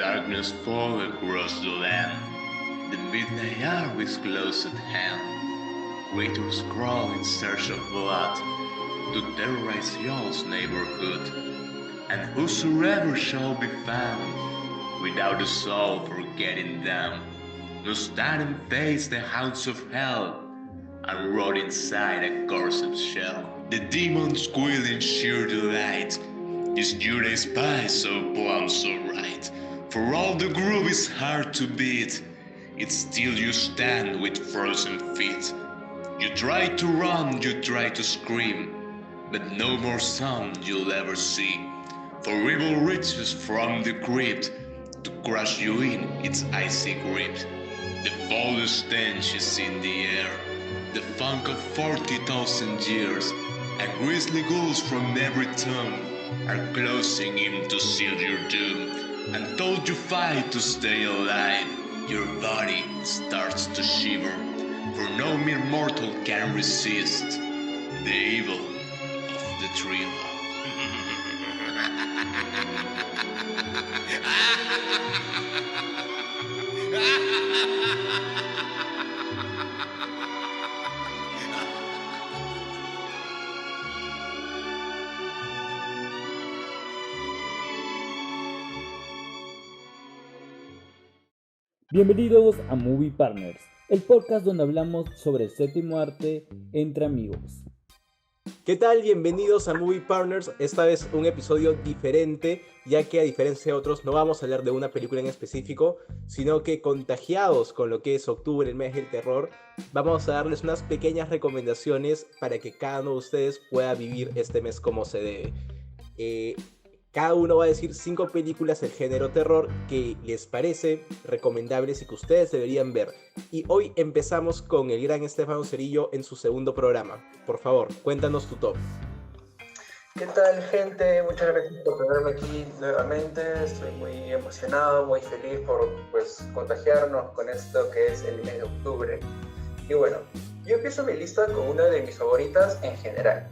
Darkness fall across the land. The midnight hour is close at hand. Waiters crawl in search of blood to terrorize y'all's neighborhood. And whosoever shall be found without a soul for getting down must stand and face the hounds of hell and rot inside a corpse's shell. The demons squeal in sheer delight. This Judah spy so plumb, so right. For all the groove is hard to beat, it's still you stand with frozen feet. You try to run, you try to scream, but no more sound you'll ever see. For evil reaches from the crypt to crush you in its icy grip. The foul stench is in the air, the funk of 40,000 years, and grisly ghouls from every tomb are closing in to seal your doom. And though you fight to stay alive, your body starts to shiver, for no mere mortal can resist the evil of the thriller. Bienvenidos a Movie Partners, el podcast donde hablamos sobre el séptimo arte entre amigos. ¿Qué tal? Bienvenidos a Movie Partners. Esta vez un episodio diferente, ya que a diferencia de otros no vamos a hablar de una película en específico, sino que contagiados con lo que es octubre, el mes del terror, vamos a darles unas pequeñas recomendaciones para que cada uno de ustedes pueda vivir este mes como se debe. Cada uno va a decir 5 películas del género terror que les parece recomendables y que ustedes deberían ver. Y hoy empezamos con el gran Estefano Cerillo en su segundo programa. Por favor, cuéntanos tu top. ¿Qué tal, gente? Muchas gracias por tenerme aquí nuevamente. Estoy muy emocionado, muy feliz por contagiarnos con esto que es el mes de octubre. Y bueno, yo empiezo mi lista con una de mis favoritas en general.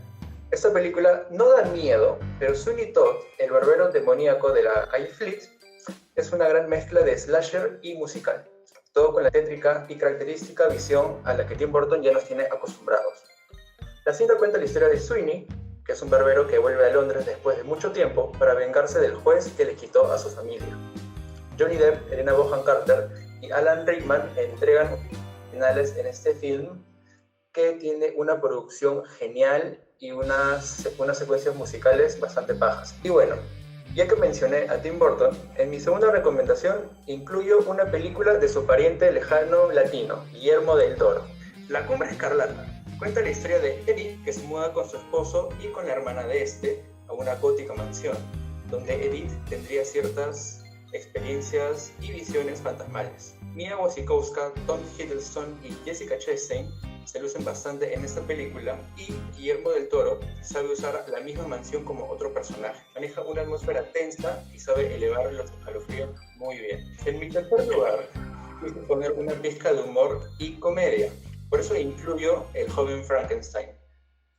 Esta película no da miedo, pero Sweeney Todd, el barbero demoníaco de la calle Fleet, es una gran mezcla de slasher y musical. Todo con la tétrica y característica visión a la que Tim Burton ya nos tiene acostumbrados. La cinta cuenta la historia de Sweeney, que es un barbero que vuelve a Londres después de mucho tiempo para vengarse del juez que le quitó a su familia. Johnny Depp, Helena Bonham Carter y Alan Rickman entregan finales en este film que tiene una producción genial y unas secuencias musicales bastante pajas. Y bueno, ya que mencioné a Tim Burton, en mi segunda recomendación incluyo una película de su pariente lejano latino, Guillermo del Toro. La Cumbre Escarlata cuenta la historia de Edith, que se muda con su esposo y con la hermana de este a una gótica mansión, donde Edith tendría ciertas experiencias y visiones fantasmales. Mia Wasikowska, Tom Hiddleston y Jessica Chastain se lucen bastante en esta película, y Guillermo del Toro sabe usar la misma mansión como otro personaje. Maneja una atmósfera tensa y sabe elevar los escalofríos muy bien. En mi tercer lugar, quise poner una pizca de humor y comedia. Por eso incluyo El joven Frankenstein.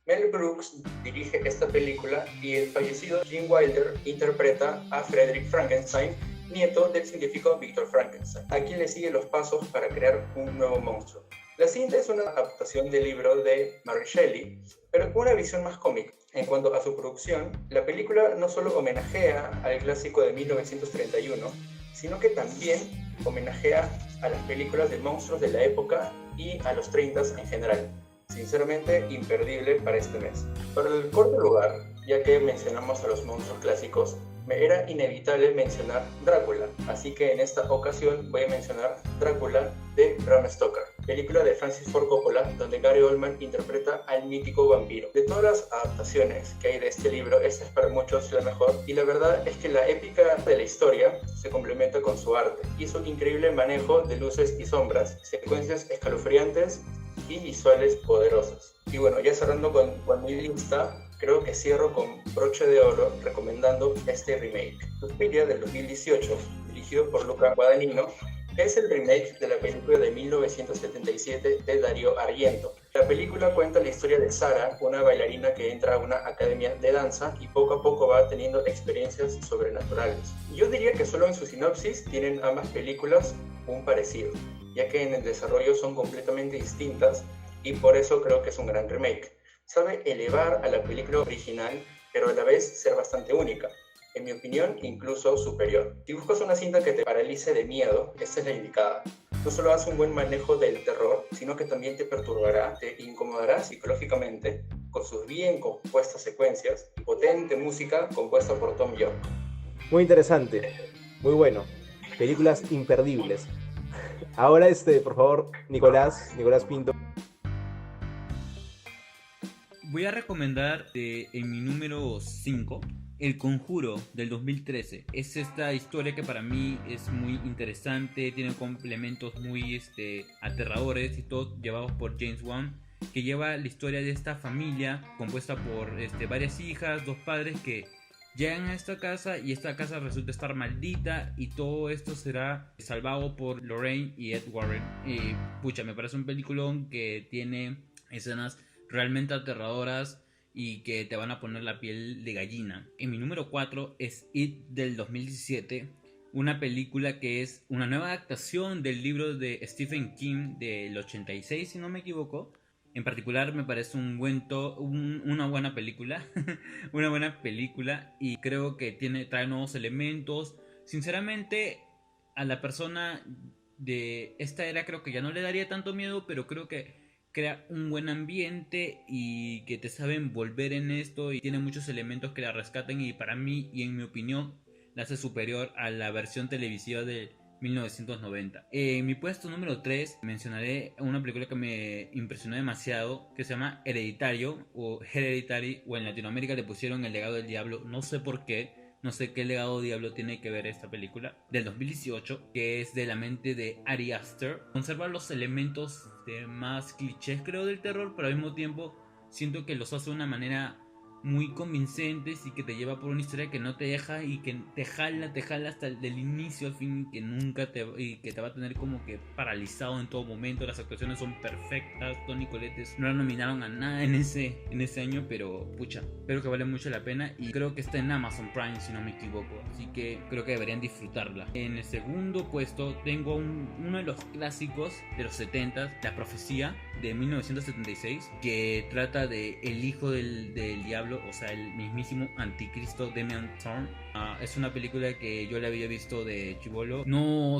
Mel Brooks dirige esta película y el fallecido Gene Wilder interpreta a Frederick Frankenstein, nieto del científico Victor Frankenstein, a quien le sigue los pasos para crear un nuevo monstruo. La cinta es una adaptación del libro de Mary Shelley, pero con una visión más cómica. En cuanto a su producción, la película no solo homenajea al clásico de 1931, sino que también homenajea a las películas de monstruos de la época y a los 30s en general. Sinceramente, imperdible para este mes. Para el cuarto lugar, ya que mencionamos a los monstruos clásicos, me era inevitable mencionar Drácula, así que en esta ocasión voy a mencionar Drácula de Bram Stoker, película de Francis Ford Coppola, donde Gary Oldman interpreta al mítico vampiro. De todas las adaptaciones que hay de este libro, esta es para muchos la mejor, y la verdad es que la épica de la historia se complementa con su arte y su increíble manejo de luces y sombras, secuencias escalofriantes y visuales poderosas. Y bueno, ya cerrando con mi lista, creo que cierro con broche de oro recomendando este remake. Suspiria del 2018, dirigido por Luca Guadagnino, Es el remake de la película de 1977 de Dario Argento. La película cuenta la historia de Sara, una bailarina que entra a una academia de danza y poco a poco va teniendo experiencias sobrenaturales. Yo diría que solo en su sinopsis tienen ambas películas un parecido, ya que en el desarrollo son completamente distintas y por eso creo que es un gran remake. Sabe elevar a la película original, pero a la vez ser bastante única. En mi opinión, incluso superior. Si buscas una cinta que te paralice de miedo, esta es la indicada. No solo hace un buen manejo del terror, sino que también te perturbará, te incomodará psicológicamente con sus bien compuestas secuencias y potente música compuesta por Tom York. Muy interesante, muy bueno. Películas imperdibles. Ahora, por favor, Nicolás Pinto. Voy a recomendar en mi número 5 El Conjuro del 2013. Es esta historia que para mí es muy interesante, tiene complementos muy aterradores y todo llevados por James Wan, que lleva la historia de esta familia compuesta por varias hijas, dos padres que llegan a esta casa y esta casa resulta estar maldita y todo esto será salvado por Lorraine y Ed Warren. Y pucha, me parece un peliculón que tiene escenas realmente aterradoras y que te van a poner la piel de gallina. En mi número 4 es It del 2017, una película que es una nueva adaptación del libro de Stephen King del 86, si no me equivoco. En particular me parece una buena película, una buena película, y creo que trae nuevos elementos. Sinceramente, a la persona de esta era creo que ya no le daría tanto miedo, pero creo que crea un buen ambiente y que te sabe envolver en esto y tiene muchos elementos que la rescatan y para mí y en mi opinión la hace superior a la versión televisiva de 1990. En mi puesto número 3 mencionaré una película que me impresionó demasiado, que se llama Hereditario o Hereditary, o en Latinoamérica le pusieron El Legado del Diablo, no sé por qué. No sé qué legado diablo tiene que ver esta película del 2018, que es de la mente de Ari Aster. Conserva los elementos más clichés creo del terror, pero al mismo tiempo siento que los hace de una manera muy convincentes y que te lleva por una historia que no te deja y que te jala hasta el inicio al fin, que que te va a tener como que paralizado en todo momento. Las actuaciones son perfectas. Toni Collette no la nominaron a nada en ese año, pero pucha, creo que vale mucho la pena y creo que está en Amazon Prime si no me equivoco, así que creo que deberían disfrutarla. En el segundo puesto tengo uno de los clásicos de los 70s, La Profecía de 1976, que trata de el hijo del diablo, o sea, el mismísimo anticristo Damien Thorn. Es una película que yo la había visto de chibolo. No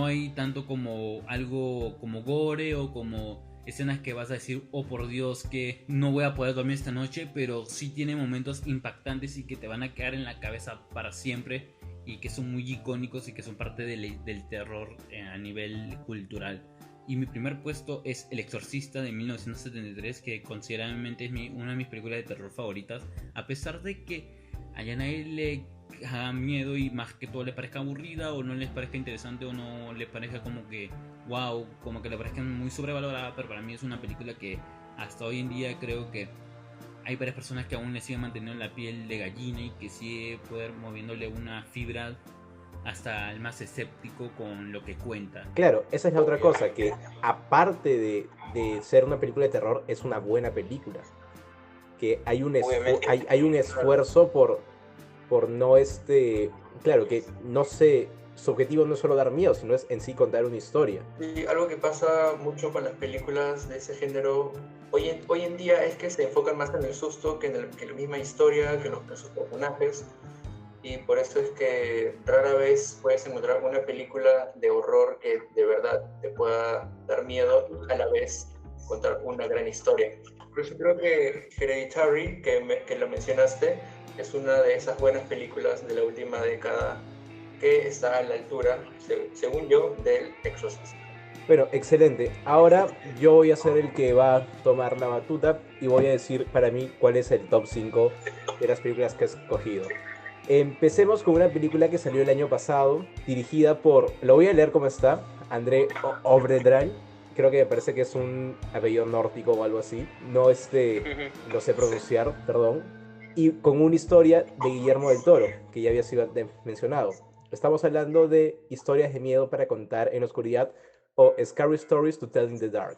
hay tanto como algo como gore o como escenas que vas a decir, oh por Dios, que no voy a poder dormir esta noche, pero sí tiene momentos impactantes y que te van a quedar en la cabeza para siempre y que son muy icónicos y que son parte del terror a nivel cultural. Y mi primer puesto es El Exorcista de 1973, que considerablemente es una de mis películas de terror favoritas, a pesar de que a nadie le haga miedo y más que todo le parezca aburrida o no les parezca interesante o no les parezca como que wow, como que le parezca muy sobrevalorada, pero para mí es una película que hasta hoy en día creo que hay varias personas que aún le siguen manteniendo la piel de gallina y que sigue poder moviéndole una fibra hasta el más escéptico con lo que cuenta. Claro, esa es la otra cosa, que aparte de ser una película de terror, es una buena película. Que hay un esfuerzo por no claro, que no sé, su objetivo no es solo dar miedo, sino es en sí contar una historia. Y algo que pasa mucho con las películas de ese género hoy en día es que se enfocan más en el susto que en la misma historia, que en sus personajes. Y por eso es que rara vez puedes encontrar una película de horror que de verdad te pueda dar miedo y a la vez contar una gran historia. Por eso creo que Hereditary, que lo mencionaste, es una de esas buenas películas de la última década que está a la altura, según yo, del Exorcista. Bueno, excelente. Ahora yo voy a ser el que va a tomar la batuta y voy a decir para mí cuál es el top 5 de las películas que he escogido. Empecemos con una película que salió el año pasado, dirigida por, lo voy a leer como está, André Øvredal. Creo que me parece que es un apellido nórdico o algo así. No lo sé pronunciar, perdón. Y con una historia de Guillermo del Toro, que ya había sido mencionado. Estamos hablando de historias de miedo para contar en la oscuridad o Scary Stories to Tell in the Dark.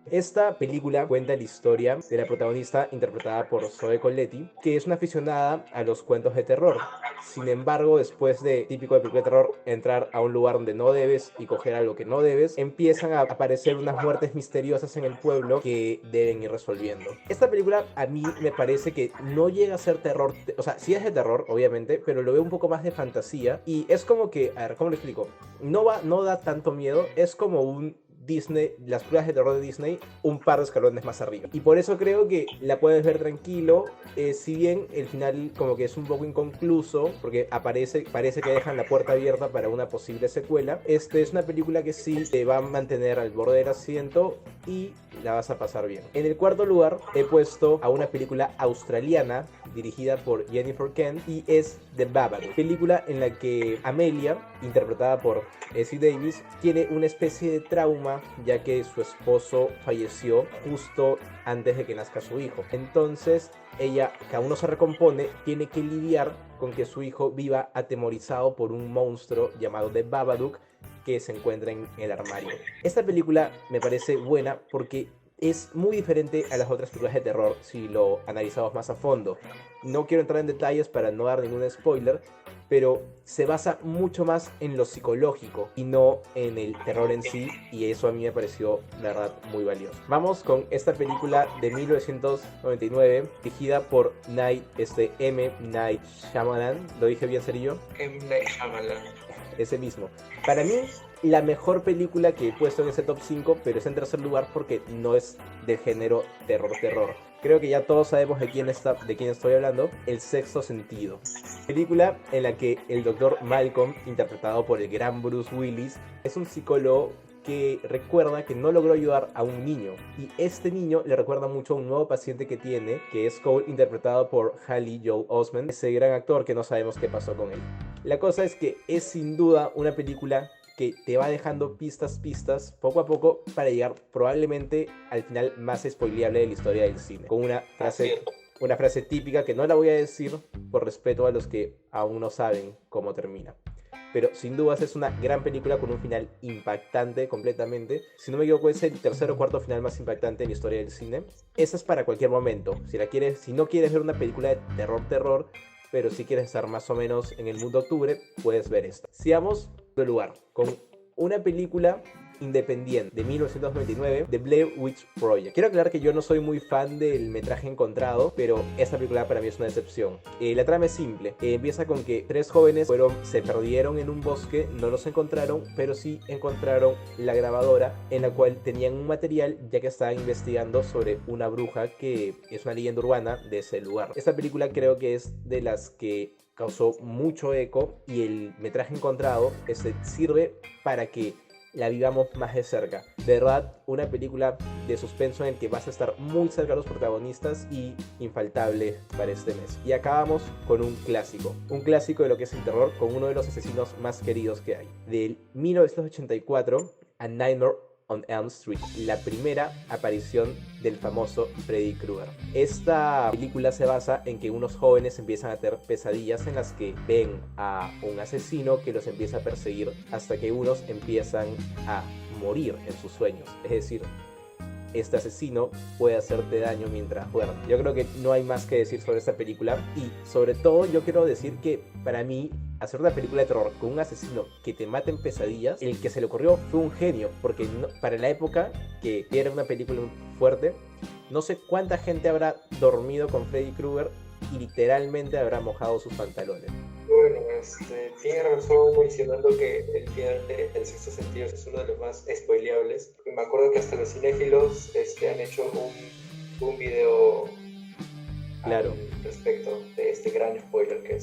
Esta película cuenta la historia de la protagonista interpretada por Zoe Colletti, que es una aficionada a los cuentos de terror. Sin embargo, después de, típico de película de terror, entrar a un lugar donde no debes y coger algo que no debes, empiezan a aparecer unas muertes misteriosas en el pueblo que deben ir resolviendo. Esta película a mí me parece que no llega a ser terror, o sea, sí es de terror, obviamente, pero lo veo un poco más de fantasía y es como que, a ver, ¿cómo lo explico? No da tanto miedo, es como un Disney, las películas de terror de Disney, un par de escalones más arriba. Y por eso creo que la puedes ver tranquilo, si bien el final como que es un poco inconcluso, porque parece que dejan la puerta abierta para una posible secuela. Es una película que sí te va a mantener al borde del asiento y la vas a pasar bien. En el cuarto lugar he puesto a una película australiana dirigida por Jennifer Kent y es The Babadook, película en la que Amelia, interpretada por Essie Davis, tiene una especie de trauma ya que su esposo falleció justo antes de que nazca su hijo. Entonces ella, que aún no se recompone, tiene que lidiar con que su hijo viva atemorizado por un monstruo llamado The Babadook que se encuentra en el armario. Esta película me parece buena porque es muy diferente a las otras películas de terror si lo analizamos más a fondo. No quiero entrar en detalles para no dar ningún spoiler, pero se basa mucho más en lo psicológico y no en el terror en sí, y eso a mí me pareció, la verdad, muy valioso. Vamos con esta película de 1999, dirigida por M. Night Shyamalan. ¿Lo dije bien, Cerillo? M. Night Shyamalan. Ese mismo. Para mí, la mejor película que he puesto en ese top 5, pero es en tercer lugar porque no es del género terror. Creo que ya todos sabemos de quién estoy hablando. El Sexto Sentido. Película en la que el Dr. Malcolm, interpretado por el gran Bruce Willis, es un psicólogo que recuerda que no logró ayudar a un niño. Y este niño le recuerda mucho a un nuevo paciente que tiene, que es Cole, interpretado por Haley Joel Osment, ese gran actor que no sabemos qué pasó con él. La cosa es que es sin duda una película que te va dejando pistas poco a poco para llegar probablemente al final más spoileable de la historia del cine, con una frase típica que no la voy a decir por respeto a los que aún no saben cómo termina. Pero sin dudas es una gran película con un final impactante completamente. Si no me equivoco, es el tercer o cuarto final más impactante en la historia del cine. Esa es para cualquier momento. Si no quieres ver una película de terror, pero si quieres estar más o menos en el mundo octubre, puedes ver esta. Sigamos de lugar con una película independiente de 1999, The Blair Witch Project. Quiero aclarar que yo no soy muy fan del metraje encontrado, pero esta película para mí es una decepción. La trama es simple. Empieza con que 3 jóvenes se perdieron en un bosque, no los encontraron, pero sí encontraron la grabadora en la cual tenían un material, ya que estaban investigando sobre una bruja que es una leyenda urbana de ese lugar. Esta película creo que es de las que causó mucho eco y el metraje encontrado sirve para que la vivamos más de cerca. De verdad, una película de suspenso en el que vas a estar muy cerca de los protagonistas y infaltable para este mes. Y acabamos con un clásico de lo que es el terror, con uno de los asesinos más queridos que hay. Del 1984, A Nightmare on Elm Street, la primera aparición del famoso Freddy Krueger. Esta película se basa en que unos jóvenes empiezan a tener pesadillas en las que ven a un asesino que los empieza a perseguir hasta que unos empiezan a morir en sus sueños. Es decir, este asesino puede hacerte daño mientras duerme. Yo creo que no hay más que decir sobre esta película, y sobre todo yo quiero decir que para mí hacer una película de terror con un asesino que te mate en pesadillas, el que se le ocurrió fue un genio, porque para la época que era una película fuerte, no sé cuánta gente habrá dormido con Freddy Krueger y literalmente habrá mojado sus pantalones. Bueno, tiene razón mencionando que el final de El Sexto Sentido es uno de los más spoileables. Me acuerdo que hasta los cinéfilos han hecho un video claro al respecto de este gran spoiler que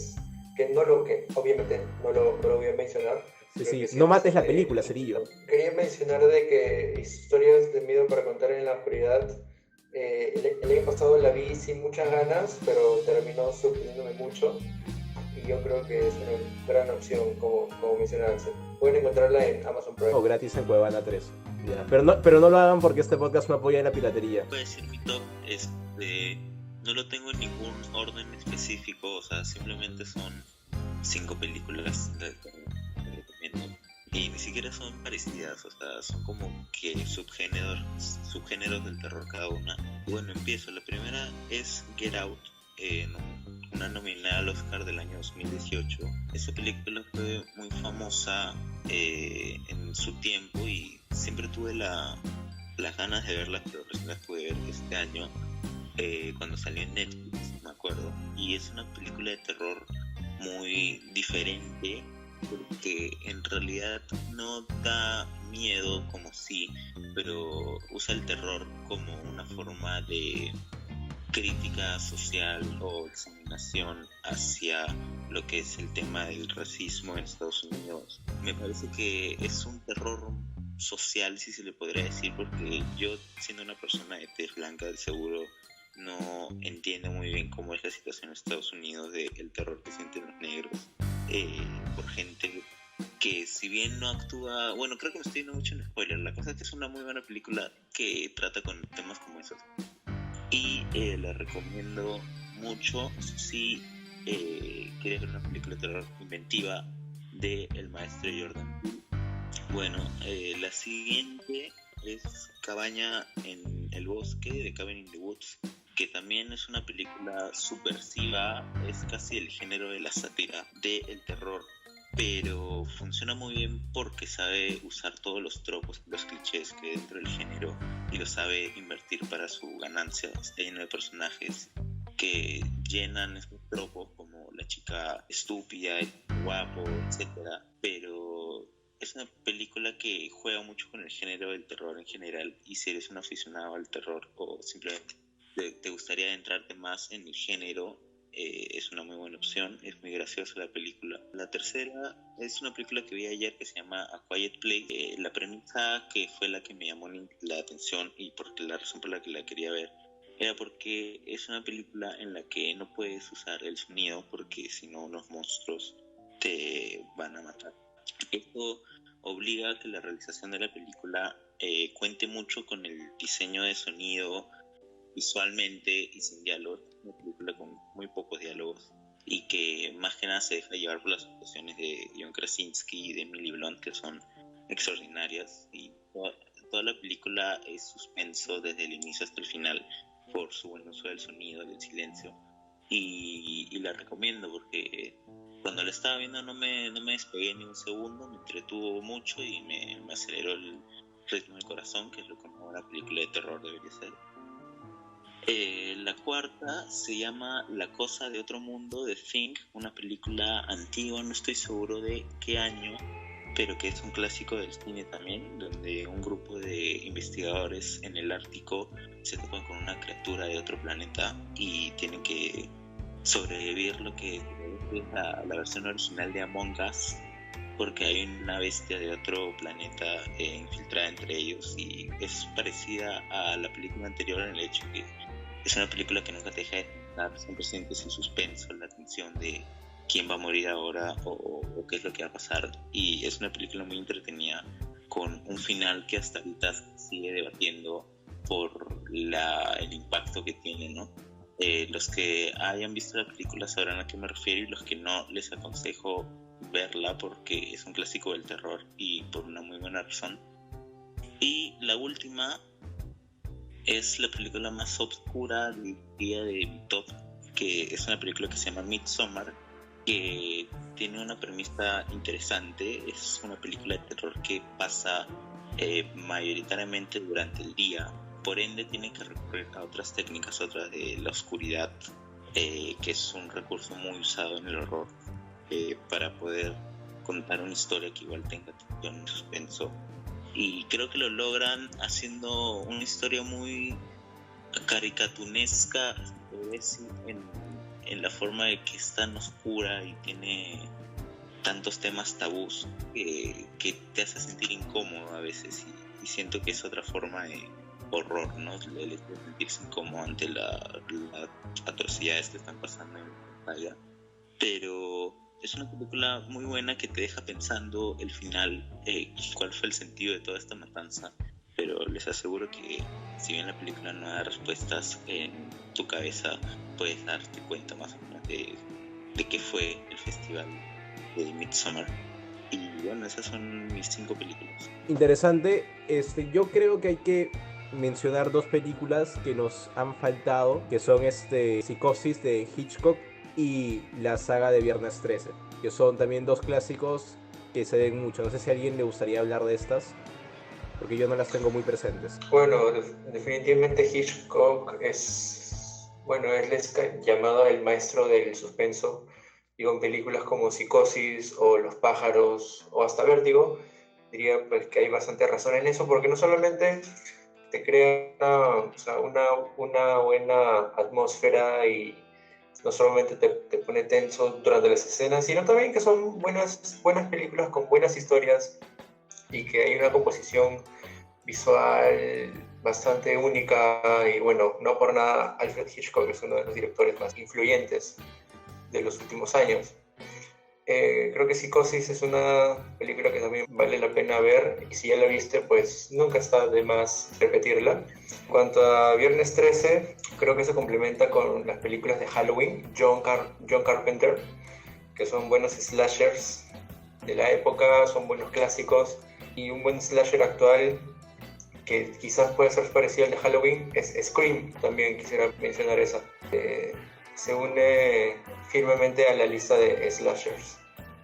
obviamente no lo voy a mencionar. Sí, no mates la película, Cerillo. Quería mencionar de que historias de miedo para contar en la oscuridad, el año pasado la vi sin muchas ganas, pero terminó sorprendiéndome mucho. Y yo creo que es una gran opción, como mencionaste. Pueden encontrarla en Amazon Prime. O gratis en Cuevana 3. Ya. Pero no lo hagan porque este podcast no apoya la piratería. Puedo decir mi top, no lo tengo en ningún orden específico, o sea, simplemente son 5 películas y ni siquiera son parecidas, o sea, son como que subgéneros del terror cada una. Bueno, empiezo. La primera es Get Out, una nominada al Oscar del año 2018. Esta película fue muy famosa en su tiempo y siempre tuve las ganas de verla, pero recién la pude ver este año cuando salió en Netflix, me acuerdo. Y es una película de terror muy diferente, porque en realidad no da miedo como sí, pero usa el terror como una forma de crítica social o examinación hacia lo que es el tema del racismo en Estados Unidos. Me parece que es un terror social, si se le podría decir, porque yo, siendo una persona de tez blanca, de seguro no entiendo muy bien cómo es la situación en Estados Unidos del terror que sienten los negros por gente que, si bien no actúa, bueno, creo que me estoy yendo mucho en spoiler. La cosa es que es una muy buena película que trata con temas como esos y la recomiendo mucho si quieres ver una película de terror inventiva de el maestro Jordan Peele. Bueno, la siguiente es Cabaña en el Bosque, de Cabin in the Woods, que también es una película subversiva, es casi el género de la sátira del terror, pero funciona muy bien porque sabe usar todos los tropos, los clichés que hay dentro del género, y lo sabe invertir para su ganancia. Está lleno de personajes que llenan esos tropos, como la chica estúpida, el guapo, etcétera, pero es una película que juega mucho con el género del terror en general, y si eres un aficionado al terror o simplemente te gustaría adentrarte más en el género, es una muy buena opción. Es muy graciosa la película. La tercera es una película que vi ayer que se llama A Quiet Place. La premisa que fue la que me llamó la atención y porque la razón por la que la quería ver era porque es una película en la que no puedes usar el sonido, porque si no los monstruos te van a matar. Esto obliga a que la realización de la película cuente mucho con el diseño de sonido visualmente y sin diálogos. Una película con muy pocos diálogos y que más que nada se deja llevar por las actuaciones de John Krasinski y de Emily Blunt, que son extraordinarias, y toda la película es suspenso desde el inicio hasta el final por su buen uso del sonido, del silencio, y la recomiendo porque cuando la estaba viendo no me despegué ni un segundo, me entretuvo mucho y me aceleró el ritmo del corazón, que es lo que una película de terror debería ser. La cuarta se llama La Cosa de Otro Mundo, de Thing, una película antigua, no estoy seguro de qué año, pero que es un clásico del cine también, donde un grupo de investigadores en el Ártico se topan con una criatura de otro planeta y tienen que sobrevivir lo que es la versión original de Among Us, porque hay una bestia de otro planeta infiltrada entre ellos, y es parecida a la película anterior en el hecho que es una película que nunca te deja de estar siempre sientes el suspenso, la tensión de quién va a morir ahora o qué es lo que va a pasar, y es una película muy entretenida con un final que hasta ahorita sigue debatiendo por el impacto que tiene, ¿no? Los que hayan visto la película sabrán a qué me refiero, y los que no, les aconsejo verla porque es un clásico del terror y por una muy buena razón. Y la última es la película más oscura del día de mi top, que es una película que se llama Midsommar, que tiene una premisa interesante. Es una película de terror que pasa mayoritariamente durante el día, por ende tiene que recurrir a otras técnicas, otras de la oscuridad, que es un recurso muy usado en el horror, para poder contar una historia que igual tenga tensión y suspenso, y creo que lo logran haciendo una historia muy caricaturesca, en la forma de que es tan oscura y tiene tantos temas tabús que te hace sentir incómodo a veces, y siento que es otra forma de horror, ¿no? El hecho de sentirse incómodo ante las atrocidades que están pasando en pantalla. Pero es una película muy buena que te deja pensando el final, cuál fue el sentido de toda esta matanza, pero les aseguro que si bien la película no da respuestas en tu cabeza, puedes darte cuenta más o menos de qué fue el festival de Midsommar. Y bueno, esas son mis 5 películas. Interesante. Yo creo que hay que mencionar 2 películas que nos han faltado, que son Psicosis de Hitchcock y la saga de Viernes 13, que son también 2 clásicos que se ven mucho. No sé si a alguien le gustaría hablar de estas, porque yo no las tengo muy presentes. Bueno, definitivamente Hitchcock es, bueno, él es llamado el maestro del suspenso. Digo, en películas como Psicosis o Los pájaros o hasta Vértigo, diría pues que hay bastante razón en eso, porque no solamente te crea una buena atmósfera y no solamente te pone tenso durante las escenas, sino también que son buenas películas con buenas historias y que hay una composición visual bastante única. Y bueno, no por nada Alfred Hitchcock es uno de los directores más influyentes de los últimos años. Creo que Psicosis es una película que también vale la pena ver, y si ya la viste, pues nunca está de más repetirla. En cuanto a Viernes 13, creo que se complementa con las películas de Halloween, John Carpenter, que son buenos slashers de la época, son buenos clásicos, y un buen slasher actual que quizás puede ser parecido al de Halloween es Scream. También quisiera mencionar esa. Se une firmemente a la lista de slashers.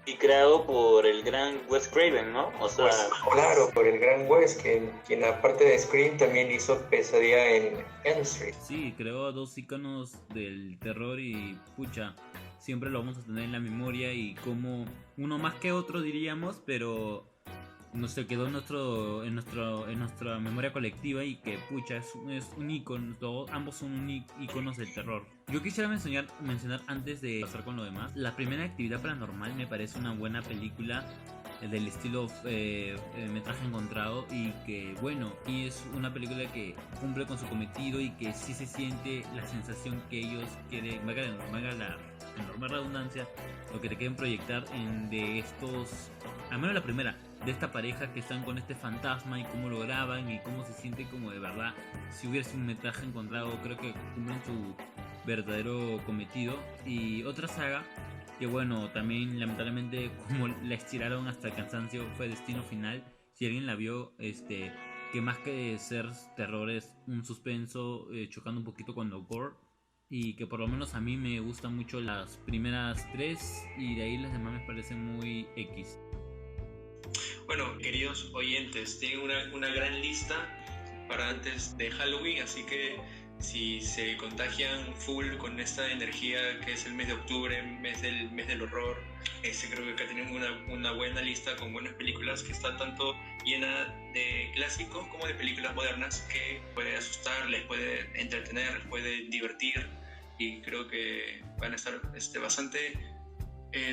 Y creado por el gran Wes Craven, ¿no? O sea, Pues, claro, por el gran Wes, quien aparte de Scream también hizo Pesadilla en Elm Street. Sí, creó a 2 íconos del terror y pucha, siempre lo vamos a tener en la memoria, y como uno más que otro diríamos, pero no se quedó en nuestra memoria colectiva, y que pucha es un ícono, ambos son íconos del terror. Yo quisiera mencionar antes de pasar con lo demás, La Primera Actividad Paranormal me parece una buena película del estilo metraje encontrado, y que bueno, y es una película que cumple con su cometido y que sí se siente la sensación que ellos quieren, valga la enorme redundancia, lo que te quieren proyectar de estos, al menos la primera, de esta pareja que están con este fantasma, y cómo lo graban y cómo se siente como de verdad si hubiese un metraje encontrado. Creo que cumplen su verdadero cometido. Y otra saga que bueno, también lamentablemente como la estiraron hasta el cansancio, fue Destino Final. Si alguien la vio, que más que ser terror es un suspenso, chocando un poquito con lo gore, y que por lo menos a mí me gustan mucho las primeras 3, y de ahí las demás me parecen muy X. Bueno, queridos oyentes, tienen una gran lista para antes de Halloween, así que si se contagian full con esta energía que es el mes de octubre, mes del horror, creo que acá tienen una buena lista con buenas películas que está tanto llena de clásicos como de películas modernas, que puede asustar, les puede entretener, les puede divertir, y creo que van a estar bastante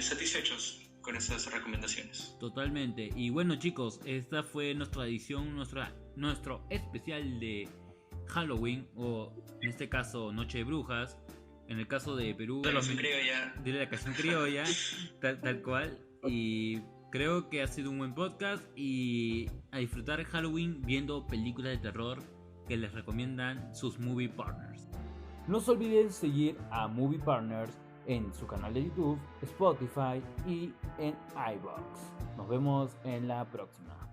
satisfechos con esas recomendaciones. Totalmente. Y bueno, chicos, esta fue nuestra edición, nuestro especial de Halloween, o en este caso Noche de Brujas. En el caso de Perú, De la canción criolla, tal cual. Y creo que ha sido un buen podcast, y a disfrutar Halloween viendo películas de terror que les recomiendan sus movie partners. No se olviden seguir a Movie Partners en su canal de YouTube, Spotify y en iVoox. Nos vemos en la próxima.